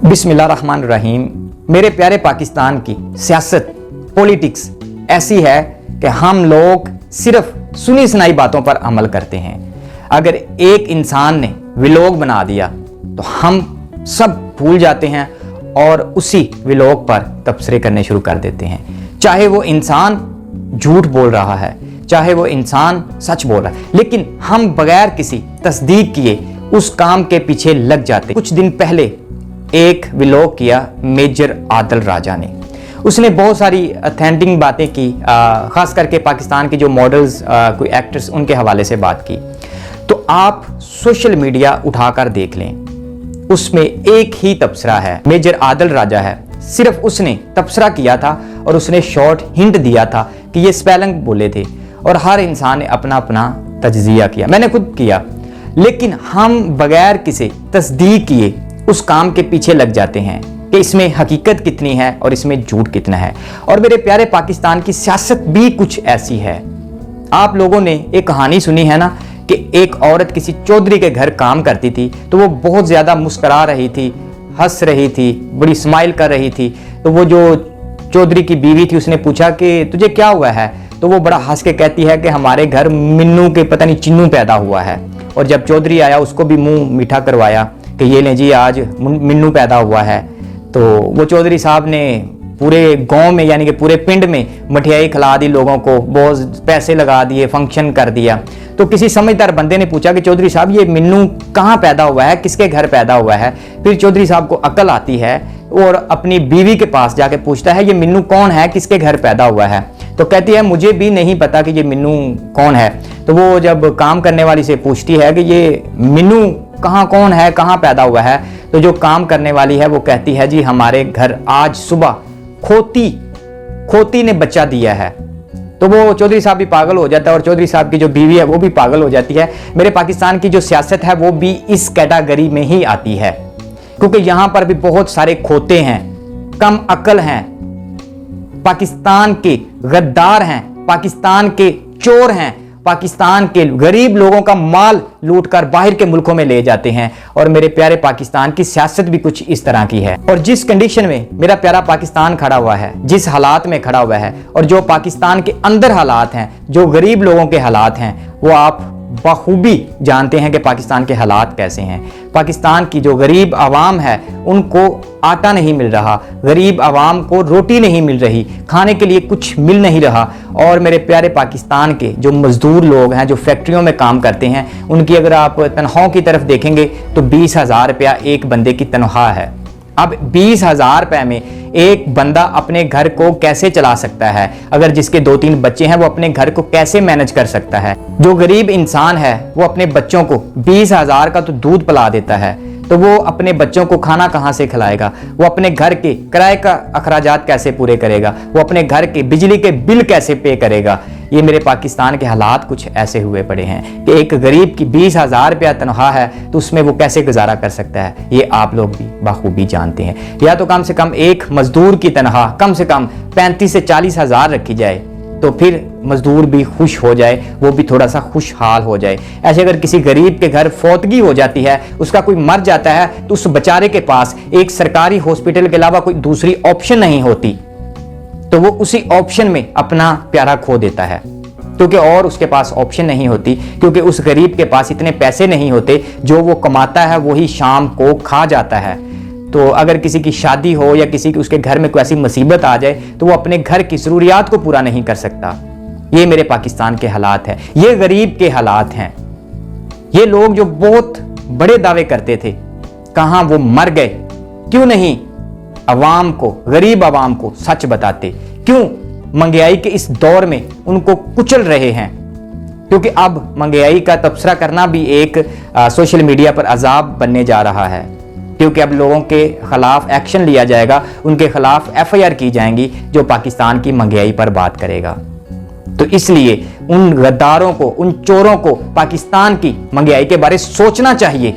बिस्मिल्लाहिर्रहमानिर्रहीम। मेरे प्यारे पाकिस्तान की सियासत पॉलिटिक्स ऐसी है कि हम लोग सिर्फ सुनी सुनाई बातों पर अमल करते हैं। अगर एक इंसान ने व्लॉग बना दिया तो हम सब भूल जाते हैं और उसी व्लॉग पर तबसरे करने शुरू कर देते हैं। चाहे वो इंसान झूठ बोल रहा है, चाहे वो इंसान सच बोल रहा है, लेकिन हम बगैर किसी तस्दीक किए उस काम के पीछे लग जाते। कुछ दिन पहले एक व्लॉग किया मेजर आदिल राजा ने। उसने बहुत सारी ऑथेंटिक बातें की, खास करके पाकिस्तान के जो मॉडल्स, कोई एक्टर्स, उनके हवाले से बात की। तो आप सोशल मीडिया उठाकर देख लें, उसमें एक ही तबसरा है, मेजर आदिल राजा है। सिर्फ उसने तबसरा किया था और उसने शॉर्ट हिंट दिया था कि ये स्पेलिंग बोले थे और हर इंसान ने अपना अपना तज्जिया किया, मैंने खुद किया। लेकिन हम बगैर किसी तस्दीक किए उस काम के पीछे लग जाते हैं कि इसमें हकीकत कितनी है और इसमें झूठ कितना है। और मेरे प्यारे पाकिस्तान की सियासत भी कुछ ऐसी है। आप लोगों ने एक कहानी सुनी है ना कि एक औरत किसी चौधरी के घर काम करती थी, तो वो बहुत ज़्यादा मुस्करा रही थी, हंस रही थी, बड़ी स्माइल कर रही थी। तो वो जो चौधरी की बीवी थी उसने पूछा कि तुझे क्या हुआ है? तो वो बड़ा हंस के कहती है कि हमारे घर मिन्नू के पता नहीं चिन्नू पैदा हुआ है। और जब चौधरी आया उसको भी मुंह मीठा करवाया कि ये लें जी, आज मिन्नू पैदा हुआ है। तो वो चौधरी साहब ने पूरे गांव में यानी कि पूरे पिंड में मठियाई खिला दी, लोगों को बहुत पैसे लगा दिए, फंक्शन कर दिया। तो किसी समझदार बंदे ने पूछा कि चौधरी साहब ये मिन्नू कहाँ पैदा हुआ है, किसके घर पैदा हुआ है? फिर चौधरी साहब को अकल आती है और अपनी बीवी के पास जाके पूछता है ये मिन्नू कौन है, किसके घर पैदा हुआ है? तो कहती है मुझे भी नहीं पता कि ये मिन्नू कौन है। तो वो जब काम करने वाली से पूछती है कि ये मिन्नू कहाँ कौन है, कहाँ पैदा हुआ है? तो जो काम करने वाली है वो कहती है जी हमारे घर आज सुबह खोती ने बच्चा दिया है। तो वो चौधरी साहब भी पागल हो जाता है और चौधरी साहब की जो बीवी है वो भी पागल हो जाती है। मेरे पाकिस्तान की जो सियासत है वो भी इस कैटेगरी में ही आती है, क्योंकि यहाँ पर भी बहुत सारे खोते हैं, कम अकल हैं, पाकिस्तान के गद्दार हैं, पाकिस्तान के चोर हैं, पाकिस्तान के गरीब लोगों का माल लूटकर बाहर के मुल्कों में ले जाते हैं। और मेरे प्यारे पाकिस्तान की सियासत भी कुछ इस तरह की है। और जिस कंडीशन में मेरा प्यारा पाकिस्तान खड़ा हुआ है, जिस हालात में खड़ा हुआ है, और जो पाकिस्तान के अंदर हालात हैं, जो गरीब लोगों के हालात हैं, वो आप बखूबी जानते हैं कि पाकिस्तान के हालात कैसे हैं। पाकिस्तान की जो गरीब आवाम है उनको आटा नहीं मिल रहा, गरीब आवाम को रोटी नहीं मिल रही, खाने के लिए कुछ मिल नहीं रहा। और मेरे प्यारे पाकिस्तान के जो मजदूर लोग हैं, जो फैक्ट्रियों में काम करते हैं, उनकी अगर आप तनख्वाहों की तरफ देखेंगे तो 20,000 रुपया एक बंदे की तनख्वाह है। अब 20,000 रुपए में एक बंदा अपने घर को कैसे चला सकता है? अगर जिसके 2-3 बच्चे हैं वो अपने घर को कैसे मैनेज कर सकता है? जो गरीब इंसान है वो अपने बच्चों को 20,000 का तो दूध पिला देता है, तो वो अपने बच्चों को खाना कहाँ से खिलाएगा? वो अपने घर के किराए का अखराजात कैसे पूरे करेगा? वो अपने घर के बिजली के बिल कैसे पे करेगा? ये मेरे पाकिस्तान के हालात कुछ ऐसे हुए पड़े हैं कि एक गरीब की 20,000 रुपया तनख्वाह है तो उसमें वो कैसे गुजारा कर सकता है? ये आप लोग भी बखूबी जानते हैं। या तो कम से कम एक मजदूर की तनख्वाह कम से कम 35 से 40 हज़ार रखी जाए, तो फिर मजदूर भी खुश हो जाए, वो भी थोड़ा सा खुशहाल हो जाए। ऐसे अगर किसी गरीब के घर फौतगी हो जाती है, उसका कोई मर जाता है, तो उस बेचारे के पास एक सरकारी हॉस्पिटल के अलावा कोई दूसरी ऑप्शन नहीं होती, तो वो उसी ऑप्शन में अपना प्यारा खो देता है, क्योंकि और उसके पास ऑप्शन नहीं होती, क्योंकि उस गरीब के पास इतने पैसे नहीं होते, जो वो कमाता है वही शाम को खा जाता है। तो अगर किसी की शादी हो या किसी की उसके घर में कोई ऐसी मुसीबत आ जाए तो वो अपने घर की ज़रूरियात को पूरा नहीं कर सकता। ये मेरे पाकिस्तान के हालात हैं, ये गरीब के हालात हैं। ये लोग जो बहुत बड़े दावे करते थे, कहाँ वो मर गए? क्यों नहीं अवाम को, गरीब अवाम को सच बताते? क्यों महंगाई के इस दौर में उनको कुचल रहे हैं? क्योंकि अब महंगाई का तबसरा करना भी एक सोशल मीडिया पर अजाब बनने जा रहा है, क्योंकि अब लोगों के खिलाफ एक्शन लिया जाएगा, उनके खिलाफ FIR की जाएंगी जो पाकिस्तान की महंगाई पर बात करेगा। तो इसलिए उन गद्दारों को, उन चोरों को पाकिस्तान की महंगाई के बारे में सोचना चाहिए।